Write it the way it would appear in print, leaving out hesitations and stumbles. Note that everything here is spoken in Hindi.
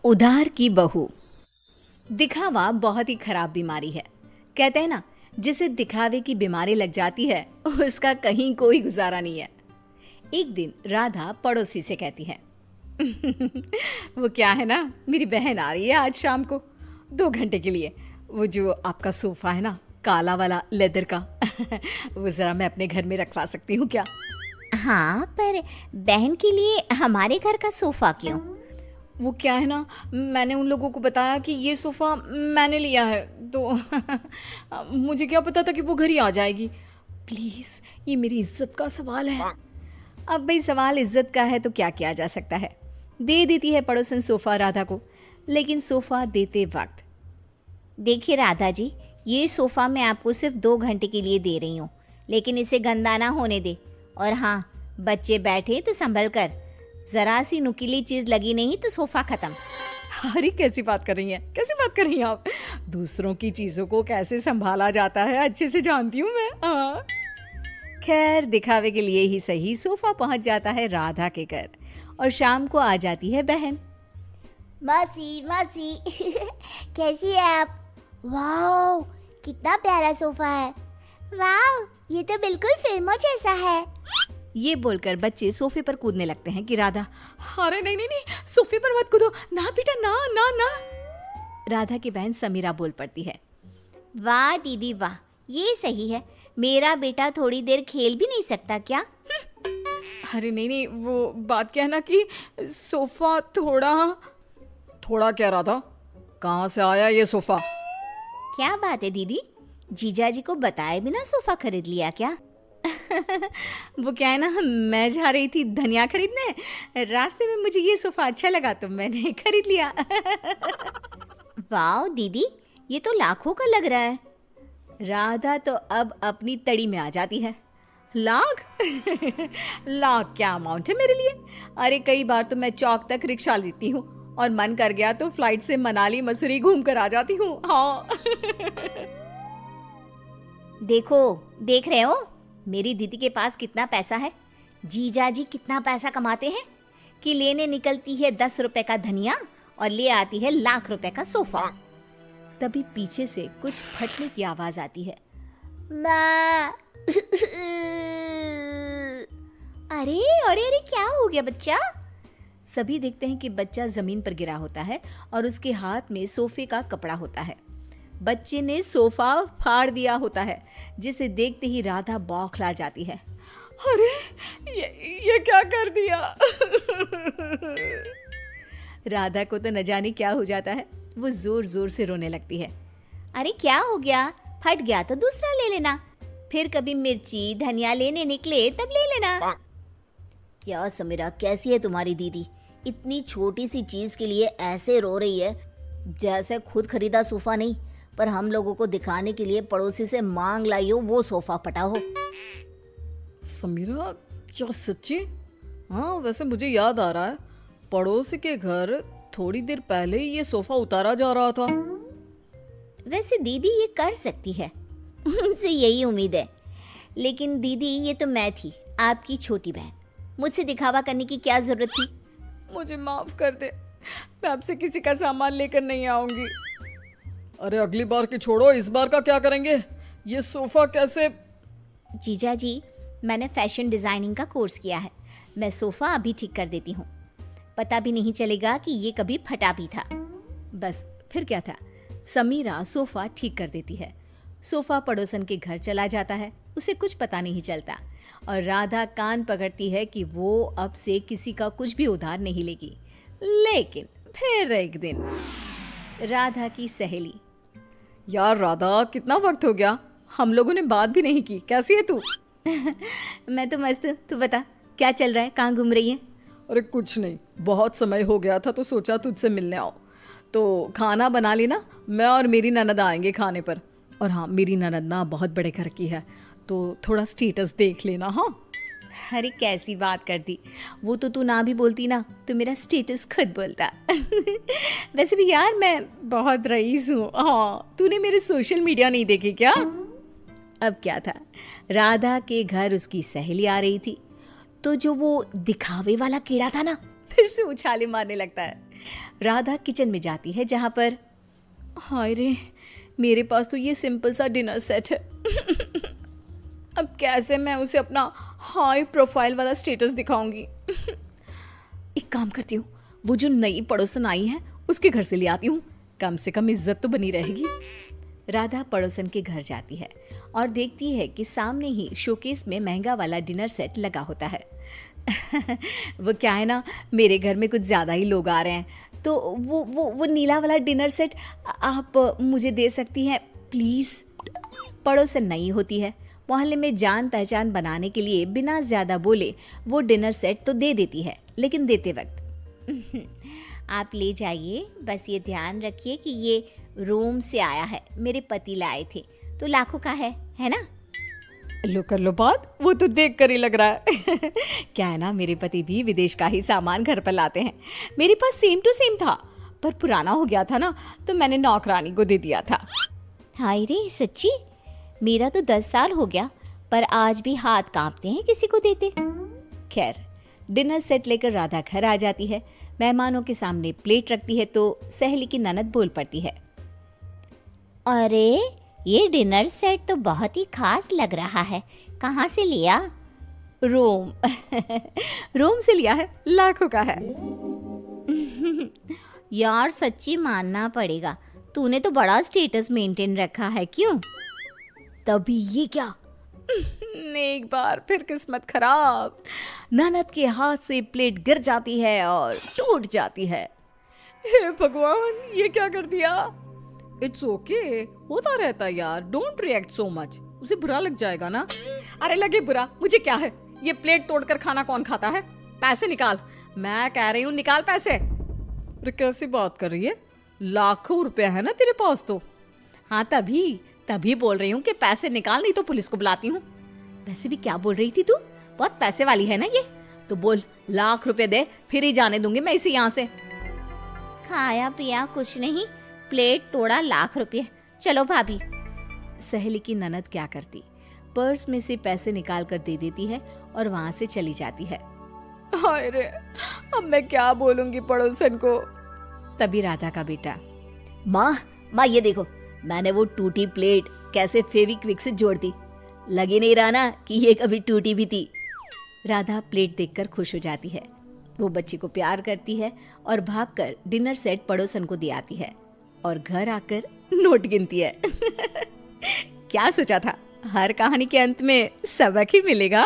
उधार की बहू। दिखावा बहुत ही खराब बीमारी है। कहते हैं ना, जिसे दिखावे की बीमारी लग जाती है उसका कहीं कोई गुजारा नहीं है। एक दिन राधा पड़ोसी से कहती है वो क्या है ना, मेरी बहन आ रही है आज शाम को 2 घंटे के लिए। वो जो आपका सोफा है ना, काला वाला लेदर का वो ज़रा मैं अपने घर में रखवा सकती हूँ क्या? हाँ, पर बहन के लिए हमारे घर का सोफा क्यों? वो क्या है ना, मैंने उन लोगों को बताया कि ये सोफ़ा मैंने लिया है, तो मुझे क्या पता था कि वो घर ही आ जाएगी। प्लीज़, ये मेरी इज्जत का सवाल है। अब भाई सवाल इज्जत का है तो क्या किया जा सकता है। दे देती है पड़ोसन सोफ़ा राधा को, लेकिन सोफ़ा देते वक्त देखिए राधा जी, ये सोफ़ा मैं आपको सिर्फ 2 घंटे के लिए दे रही हूँ, लेकिन इसे गंदा ना होने दे। और हाँ, बच्चे बैठे तो संभल कर, ज़रा सी नुकीली चीज़ लगी नहीं तो सोफ़ा ख़त्म। अरे कैसी बात कर रही हैं, कैसी बात कर रही हैं आप? दूसरों की चीज़ों को कैसे संभाला जाता है अच्छे से जानती हूँ मैं। हाँ, खैर दिखावे के लिए ही सही सोफ़ा पहुँच जाता है राधा के घर और शाम को आ जाती है बहन। मासी मासी कैसी है आप? वाओ, कितना प्यारा सोफ़ा है। वाओ, ये तो बिल्कुल फिल्मों जैसा है। ये बोलकर बच्चे सोफे पर कूदने लगते हैं कि राधा, अरे नहीं नहीं नहीं, सोफे पर मत कूदो ना बेटा, ना ना ना। राधा की बहन समीरा बोल पड़ती है, वाह दीदी वाह, ये सही है। मेरा बेटा थोड़ी देर खेल भी नहीं सकता क्या? अरे नहीं नहीं, वो बात क्या है ना कि सोफा थोड़ा थोड़ा क्या राधा, कहाँ से आया ये सोफा? क्या बात है दीदी, जीजा जी को बताए बिना सोफ़ा खरीद लिया क्या? वो क्या है ना, मैं जा रही थी धनिया खरीदने, रास्ते में मुझे ये सोफा अच्छा लगा तो मैंने खरीद लिया। वाह दीदी, ये तो लाखों का लग रहा है। राधा तो अब अपनी तड़ी में आ जाती है। लाख? लाख क्या अमाउंट है मेरे लिए? अरे कई बार तो मैं चौक तक रिक्शा लेती हूँ और मन कर गया तो फ्लाइट से मनाली मसूरी घूम कर आ जाती हूँ। हाँ। देखो, देख रहे हो मेरी दीदी के पास कितना पैसा है? जीजा जी कितना पैसा कमाते हैं कि लेने निकलती है 10 रुपए का धनिया और ले आती है लाख रुपए का सोफा। तभी पीछे से कुछ फटने की आवाज आती है। माँ। अरे अरे अरे, क्या हो गया बच्चा? सभी देखते हैं कि बच्चा जमीन पर गिरा होता है और उसके हाथ में सोफे का कपड़ा होता है। बच्चे ने सोफा फाड़ दिया होता है, जिसे देखते ही राधा बौखला जाती है। अरे ये क्या कर दिया? राधा को तो न जाने क्या हो जाता है, वो जोर जोर से रोने लगती है। अरे क्या हो गया? फट गया तो दूसरा ले लेना, फिर कभी मिर्ची धनिया लेने निकले तब ले लेना। क्या समीरा, कैसी है तुम्हारी दीदी? इतनी छोटी सी चीज के लिए ऐसे रो रही है जैसे खुद खरीदा सोफा नहीं, पर हम लोगों को दिखाने के लिए पड़ोसी से मांग लाई हो वो सोफा पटा हो। समीरा, क्या सच्ची? हाँ, वैसे मुझे याद आ रहा है, पड़ोसी के घर थोड़ी देर पहले ही ये सोफा उतारा जा रहा था। वैसे दीदी ये कर सकती है, उनसे यही उम्मीद है। लेकिन दीदी, ये तो मैं थी, आपकी छोटी बहन, मुझसे दिखावा करने की क्या जरूरत थी? मुझे माफ कर दे, मैं आपसे किसी का सामान लेकर नहीं आऊंगी। अरे अगली बार की छोड़ो, इस बार का क्या करेंगे? ये सोफा कैसे? जीजा जी, मैंने फैशन डिजाइनिंग का कोर्स किया है, मैं सोफा अभी ठीक कर देती हूँ, पता भी नहीं चलेगा कि ये कभी फटा भी था। बस फिर क्या था, समीरा सोफा ठीक कर देती है। सोफा पड़ोसन के घर चला जाता है, उसे कुछ पता नहीं चलता और राधा कान पकड़ती है कि वो अब से किसी का कुछ भी उधार नहीं लेगी। लेकिन फिर एक दिन राधा की सहेली, यार राधा, कितना वक्त हो गया, हम लोगों ने बात भी नहीं की, कैसी है तू? मैं तो मस्त हूँ, तू बता क्या चल रहा है, कहाँ घूम रही है? अरे कुछ नहीं, बहुत समय हो गया था तो सोचा तुझसे मिलने आओ, तो खाना बना लेना, मैं और मेरी ननद आएंगे खाने पर। और हाँ, मेरी ननद ना बहुत बड़े घर की है, तो थोड़ा स्टेटस देख लेना। हाँ। अरे कैसी बात कर दी, वो तो तू ना भी बोलती ना तो मेरा स्टेटस खुद बोलता। वैसे भी यार मैं बहुत रईस हूँ। हाँ, तूने मेरे सोशल मीडिया नहीं देखी क्या? अब क्या था, राधा के घर उसकी सहेली आ रही थी, तो जो वो दिखावे वाला कीड़ा था ना, फिर से उछाले मारने लगता है। राधा किचन में जाती है जहाँ पर हाय रे, मेरे पास तो ये सिंपल सा डिनर सेट है। अब कैसे मैं उसे अपना हाई प्रोफाइल वाला स्टेटस दिखाऊंगी। एक काम करती हूँ, वो जो नई पड़ोसन आई है उसके घर से ले आती हूँ, कम से कम इज्जत तो बनी रहेगी। राधा पड़ोसन के घर जाती है और देखती है कि सामने ही शोकेस में महंगा वाला डिनर सेट लगा होता है। वो क्या है ना, मेरे घर में कुछ ज़्यादा ही लोग आ रहे हैं, तो वो नीला वाला डिनर सेट आप मुझे दे सकती हैं प्लीज़। पड़ोसन नई होती है, मोहल्ले में जान पहचान बनाने के लिए बिना ज़्यादा बोले वो डिनर सेट तो दे देती है, लेकिन देते वक्त आप ले जाइए, बस ये ध्यान रखिए कि ये रोम से आया है, मेरे पति लाए थे, तो लाखों का है ना। लो कर लो बात, वो तो देख कर ही लग रहा है। क्या है ना, मेरे पति भी विदेश का ही सामान घर पर लाते हैं। मेरे पास सेम टू सेम था, पर पुराना हो गया था ना, तो मैंने नौकरानी को दे दिया था। हाय रे सच्ची, मेरा तो 10 साल हो गया, पर आज भी हाथ कांपते हैं किसी को देते। खैर, डिनर सेट लेकर राधा घर आ जाती है। मेहमानों के सामने प्लेट रखती है तो सहेली की ननद बोल पड़ती है, अरे ये डिनर सेट तो बहुत ही खास लग रहा है, कहाँ से लिया? रोम। रोम से लिया है, लाखों का है। यार सच्ची मानना पड़ेगा, तूने तो बड़ा स्टेटस मेंटेन रखा है, क्यों? तभी ये क्या, एक बार फिर किस्मत खराब, ननद के हाथ से प्लेट गिर जाती है और टूट जाती है। हे भगवान, ये क्या कर दिया। इट्स ओके, होता रहता है यार, डोंट रिएक्ट सो मच, उसे बुरा लग जाएगा ना। अरे लगे बुरा, मुझे क्या है, ये प्लेट तोड़कर खाना कौन खाता है। पैसे निकाल, मैं कह रही हूँ निकाल पैसे। अरे कैसी बात कर रही है, लाखों रुपया है ना तेरे पास तो। हाँ तभी बोल रही हूँ कि पैसे निकाल, नहीं तो पुलिस को बुलाती हूँ। वैसे भी क्या बोल रही थी तू, बहुत पैसे वाली है ना ये, तो बोल लाख रुपए दे, फिर ही जाने दूंगी मैं इसे यहाँ से। खाया पिया कुछ नहीं, प्लेट तोड़ा लाख रुपए, चलो भाभी। सहेली की ननद क्या करती, पर्स में से पैसे निकाल कर दे देती है और वहां से चली जाती है। हाय रे, अब मैं क्या बोलूंगी पड़ोसन को। तभी राधा का बेटा, माँ ये देखो, मैंने वो टूटी प्लेट कैसे फेविक्विक से जोड़ दी, लगी नहीं रहा ना कि ये कभी टूटी भी थी। राधा प्लेट देखकर खुश हो जाती है, वो बच्ची को प्यार करती है और भागकर डिनर सेट पड़ोसन को दे आती है और घर आकर नोट गिनती है। क्या सोचा था, हर कहानी के अंत में सबक ही मिलेगा।